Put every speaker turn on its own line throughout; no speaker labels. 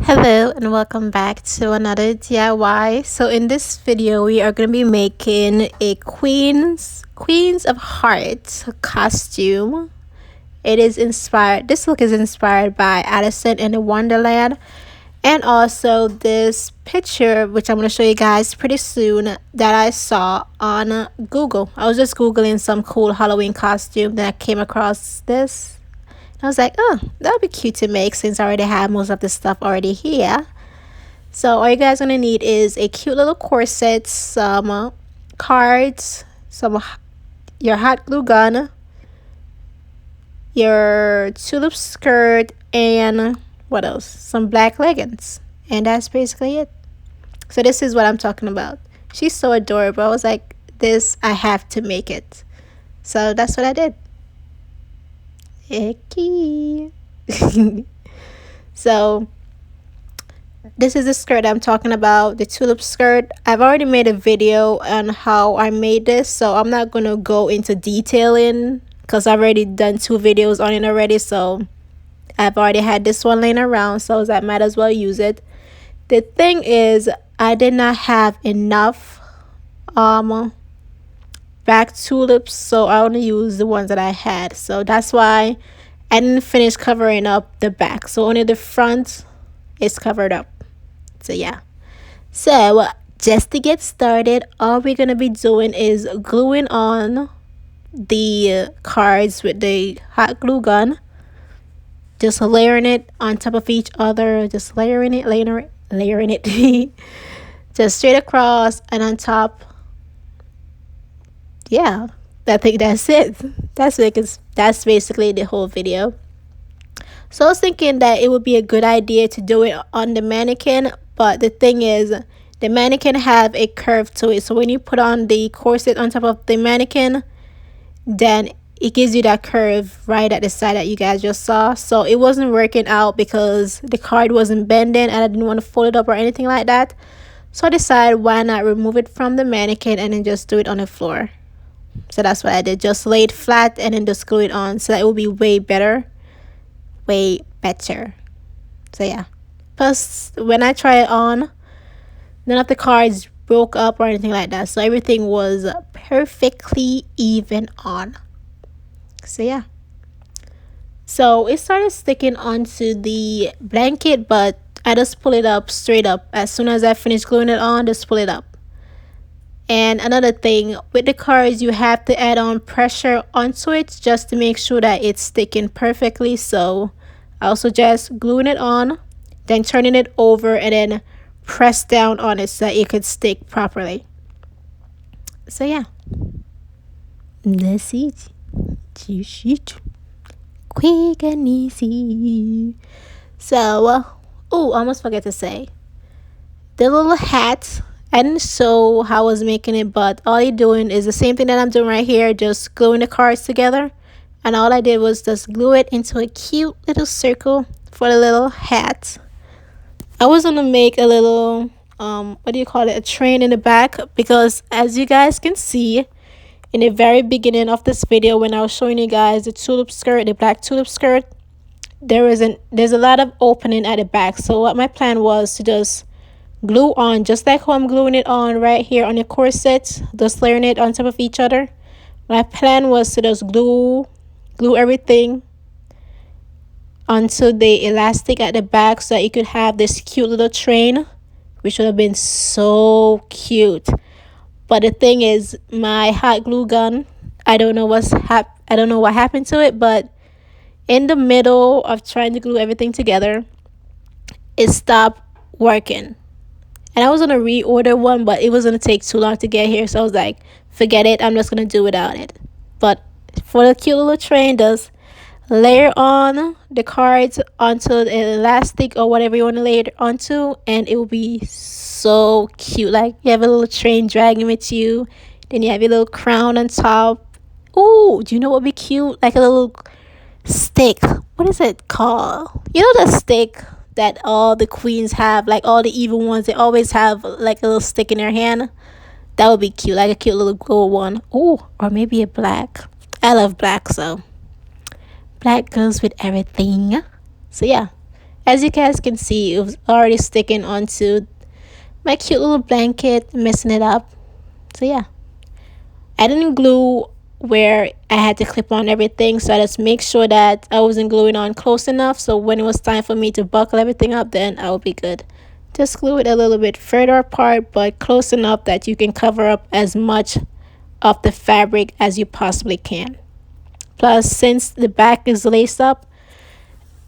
Hello and welcome back to another DIY. So in this video we are going to be making a Queens of Hearts costume. This look is inspired by Alice in the Wonderland, and also this picture which I'm going to show you guys pretty soon that I saw on Google. I was just googling some cool Halloween costume, then I came across this. I was like, oh, that would be cute to make since I already have most of the stuff already here. So all you guys gonna need is a cute little corset, some cards, your hot glue gun, your tulip skirt, and what else? Some black leggings. And that's basically it. So this is what I'm talking about. She's so adorable. I was like, I have to make it. So that's what I did. Icky. So this is the skirt I'm talking about, the tulip skirt. I've already made a video on how I made this, so I'm not going to go into detailing because I've already done 2 videos on it already. So I've already had this one laying around, so I might as well use it. The thing is, I did not have enough back tulips, so I only used the ones that I had. So that's why I didn't finish covering up the back, so only the front is covered up. So yeah, so just to get started, all we're gonna be doing is gluing on the cards with the hot glue gun, just layering it on top of each other, just layering it just straight across and on top. Yeah, I think that's it. That's basically the whole video. So I was thinking that it would be a good idea to do it on the mannequin, but the thing is, the mannequin have a curve to it, so when you put on the corset on top of the mannequin, then it gives you that curve right at the side that you guys just saw. So it wasn't working out because the card wasn't bending and I didn't want to fold it up or anything like that. So I decided, why not remove it from the mannequin and then just do it on the floor. So that's what I did, just lay it flat and then just glue it on, so that it will be way better. So yeah, plus when I tried it on, none of the cards broke up or anything like that, so everything was perfectly even on. So yeah, so it started sticking onto the blanket, but I just pull it up straight up as soon as I finish gluing it on. Just pull it up. And another thing, with the cards, you have to add on pressure onto it just to make sure that it's sticking perfectly. So I also just gluing it on, then turning it over and then press down on it so that it could stick properly. So yeah, that's it. Just it. Quick and easy. So, oh, I almost forgot to say, the little hat, I didn't show how I was making it, but all you're doing is the same thing that I'm doing right here, just gluing the cards together. And all I did was just glue it into a cute little circle for the little hat. I was gonna make a little a train in the back, because as you guys can see in the very beginning of this video, when I was showing you guys the black tulip skirt, there's a lot of opening at the back. So what my plan was to just glue on, just like how I'm gluing it on right here on the corset, just layering it on top of each other. My plan was to just glue everything onto the elastic at the back so that you could have this cute little train, which would have been so cute. But the thing is, my hot glue gun, I don't know what happened to it, but in the middle of trying to glue everything together, it stopped working. And I was going to reorder one, but it was going to take too long to get here. So I was like, forget it. I'm just going to do without it. But for the cute little train, just layer on the cards onto the elastic or whatever you want to lay it onto. And it will be so cute. Like, you have a little train dragging with you. Then you have your little crown on top. Ooh, do you know what would be cute? Like a little stick. What is it called? You know the stick that all the queens have, like all the evil ones, they always have like a little stick in their hand. That would be cute, like a cute little gold one. Ooh, or maybe a black. I love black, so black goes with everything. So yeah, As you guys can see, it was already sticking onto my cute little blanket, messing it up. So yeah, I didn't glue where I had to clip on everything, so I just make sure that I wasn't gluing on close enough, so when it was time for me to buckle everything up, then I will be good. Just glue it a little bit further apart, but close enough that you can cover up as much of the fabric as you possibly can. Plus, since the back is laced up,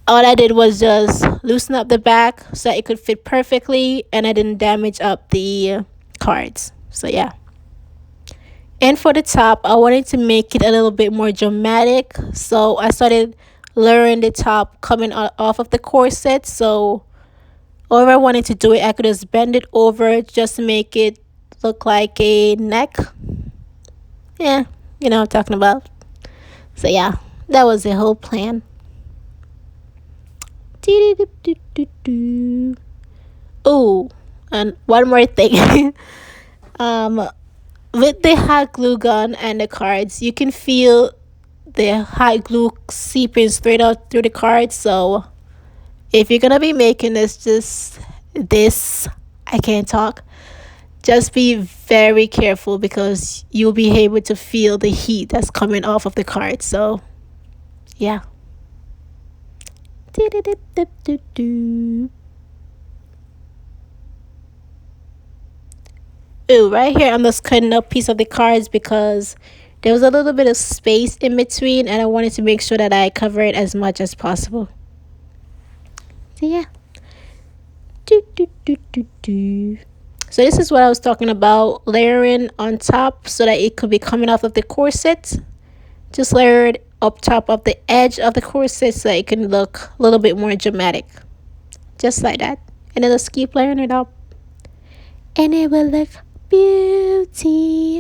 all I did was just loosen up the back so that it could fit perfectly and I didn't damage up the cards. So yeah. And for the top, I wanted to make it a little bit more dramatic. So I started layering the top coming off of the corset. So or I wanted to do it, I could just bend it over just to make it look like a neck. Yeah, you know what I'm talking about. So yeah, that was the whole plan. Oh, and one more thing. um, with the hot glue gun and the cards, you can feel the hot glue seeping straight out through the cards. So if you're gonna be making this, I can't talk. Just be very careful because you'll be able to feel the heat that's coming off of the card. So yeah. Ooh, right here I'm just cutting up piece of the cards because there was a little bit of space in between and I wanted to make sure that I cover it as much as possible. So yeah. So this is what I was talking about, layering on top so that it could be coming off of the corset. Just layer it up top of the edge of the corset so that it can look a little bit more dramatic. Just like that. And then just keep layering it up. And it will look beautiful.